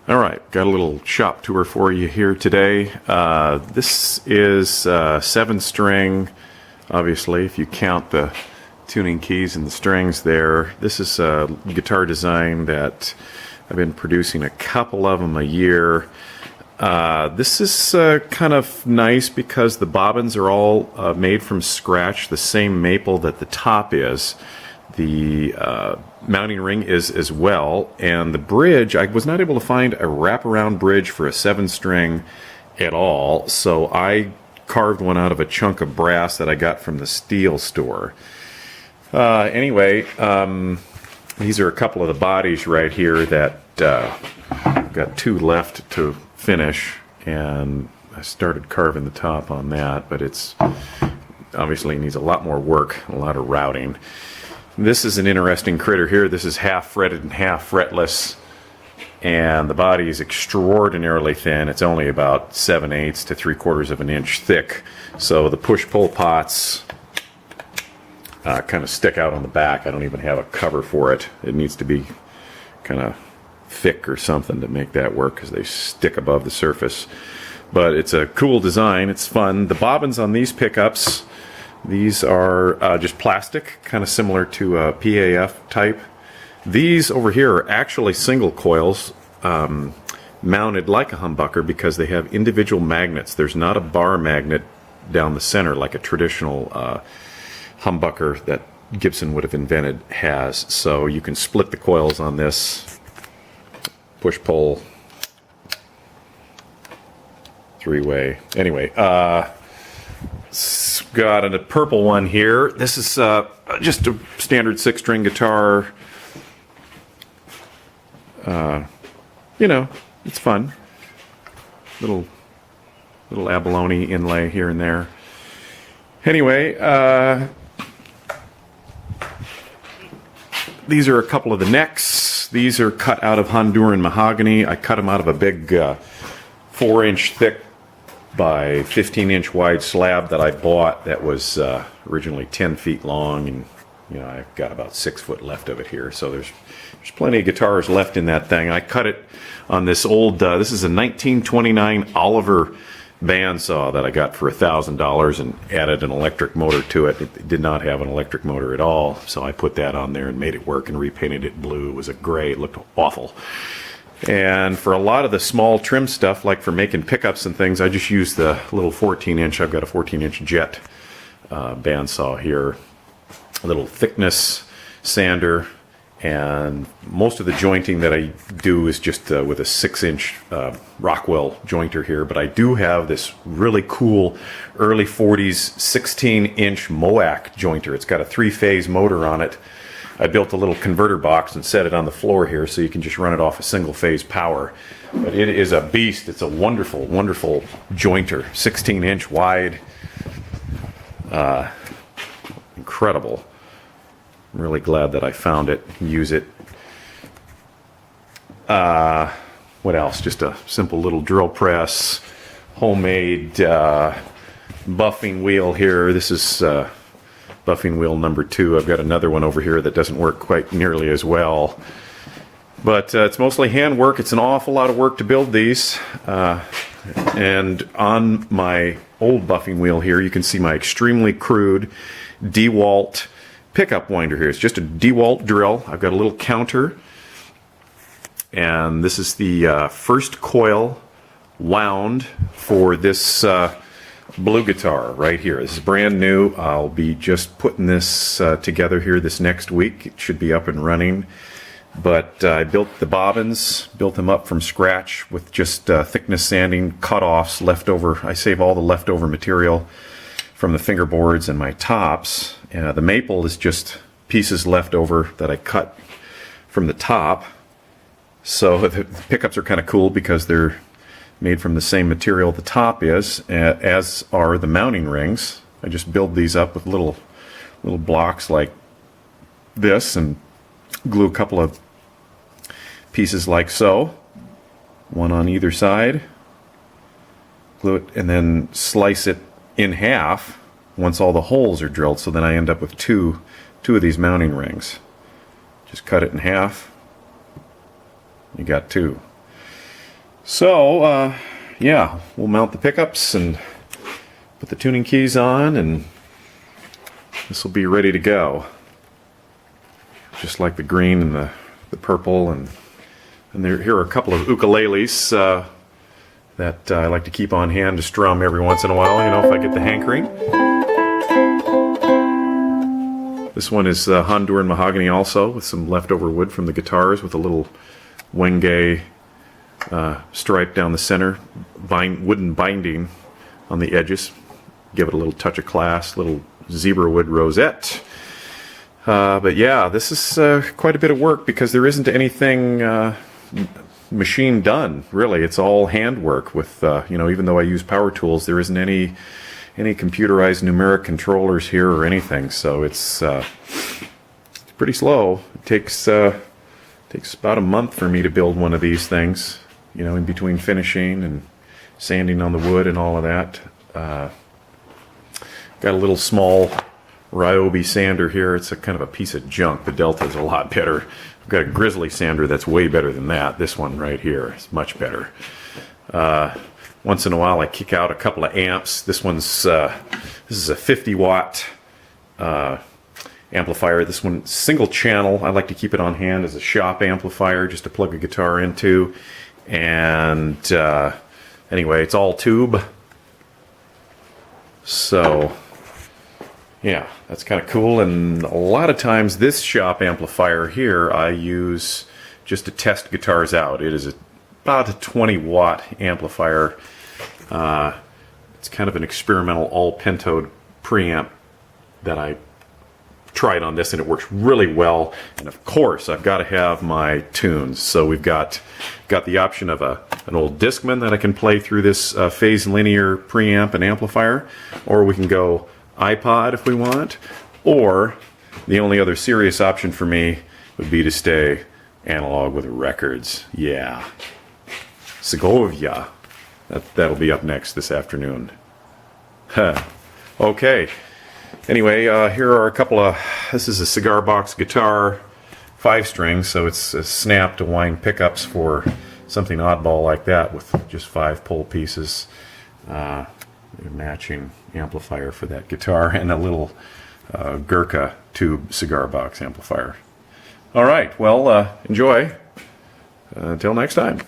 Alright, got a little shop tour for you here today. This is 7-string, obviously, if you count the tuning keys and the strings there. This is a guitar design that I've been producing a couple of them a year. This is kind of nice because the bobbins are all made from scratch, the same maple that the top is. The mounting ring is as well, and the bridge, I was not able to find a wraparound bridge for a 7-string at all, so I carved one out of a chunk of brass that I got from the steel store. Anyway, these are a couple of the bodies right here that I've got 2 left to finish, and I started carving the top on that, but it's obviously needs a lot more work, a lot of routing. This is an interesting critter here. This is half fretted and half fretless, and the body is extraordinarily thin. It's only about 7/8 to 3/4 of an inch thick, so the push-pull pots kind of stick out on the back. I don't even have a cover for it. It needs to be kind of thick or something to make that work because they stick above the surface. But it's a cool design. It's fun. The bobbins on these pickups, these are just plastic, kind of similar to a PAF type. These over here are actually single coils mounted like a humbucker because they have individual magnets. There's not a bar magnet down the center like a traditional humbucker that Gibson would have invented has. So you can split the coils on this, push-pull, 3-way. Anyway, got a purple one here. This is just a standard 6-string guitar. You know, it's fun. Little abalone inlay here and there. Anyway, these are a couple of the necks. These are cut out of Honduran mahogany. I cut them out of a big 4-inch thick by 15-inch wide slab that I bought that was originally 10 feet long, and you know, I've got about 6 foot left of it here, so there's plenty of guitars left in that thing. I cut it on this old this is a 1929 Oliver bandsaw that I got for $1,000 and added an electric motor to it. It did not have an electric motor at all, so I put that on there and made it work and repainted it blue. It was a gray. It looked awful. And for a lot of the small trim stuff, like for making pickups and things, I just use the little 14-inch. I've got a 14-inch jet bandsaw here. A little thickness sander, and most of the jointing that I do is just with a 6-inch Rockwell jointer here. But I do have this really cool early 40s 16-inch Moac jointer. It's got a 3-phase motor on it. I built a little converter box and set it on the floor here so you can just run it off a single-phase power. But it is a beast. It's a wonderful, wonderful jointer. 16-inch wide. Incredible. I'm really glad that I found it and use it. What else? Just a simple little drill press. Homemade buffing wheel here. This is buffing wheel number 2. I've got another one over here that doesn't work quite nearly as well, but it's mostly handwork. It's an awful lot of work to build these, and on my old buffing wheel here you can see my extremely crude DeWalt pickup winder here. It's just a DeWalt drill. I've got a little counter, and this is the first coil wound for this blue guitar right here. This is brand new. I'll be just putting this together here this next week. It should be up and running. But I built the bobbins, built them up from scratch with just thickness sanding, cut-offs, leftover. I save all the leftover material from the fingerboards and my tops. The maple is just pieces left over that I cut from the top. So the pickups are kind of cool because they're made from the same material the top is, as are the mounting rings. I just build these up with little blocks like this and glue a couple of pieces like so, one on either side, glue it, and then slice it in half once all the holes are drilled, so then I end up with two of these mounting rings. Just cut it in half, you got 2. So, yeah, we'll mount the pickups and put the tuning keys on, and this will be ready to go. Just like the green and the purple, and here are a couple of ukuleles that I like to keep on hand to strum every once in a while, you know, if I get the hankering. This one is Honduran mahogany also, with some leftover wood from the guitars, with a little wenge stripe down the center, wooden binding on the edges. Give it a little touch of class, little zebra wood rosette. But yeah, this is quite a bit of work because there isn't anything machine done, really. It's all handwork with, you know, even though I use power tools, there isn't any computerized numeric controllers here or anything, so it's pretty slow. It takes about a month for me to build one of these things, you know, in between finishing and sanding on the wood and all of that. Got a little small Ryobi sander here. It's a kind of a piece of junk. The Delta is a lot better. I've got a Grizzly sander that's way better than that. This one right here is much better. Once in a while I kick out a couple of amps. This is a 50 watt amplifier. This one, single channel. I like to keep it on hand as a shop amplifier just to plug a guitar into. And anyway, it's all tube. So yeah, that's kind of cool. And a lot of times this shop amplifier here I use just to test guitars out. It is about a 20 watt amplifier. It's kind of an experimental all pentode preamp that I tried on this, and it works really well. And of course I've got to have my tunes, so we've got the option of an old Discman that I can play through this phase linear preamp and amplifier, or we can go iPod if we want, or the only other serious option for me would be to stay analog with records. Yeah, Segovia. That'll be up next this afternoon. Okay. Anyway, here are a couple of. This is a cigar box guitar, 5-string, so it's a snap to wind pickups for something oddball like that with just 5 pull pieces. Matching amplifier for that guitar, and a little Gurkha tube cigar box amplifier. All right, well, enjoy. Until next time.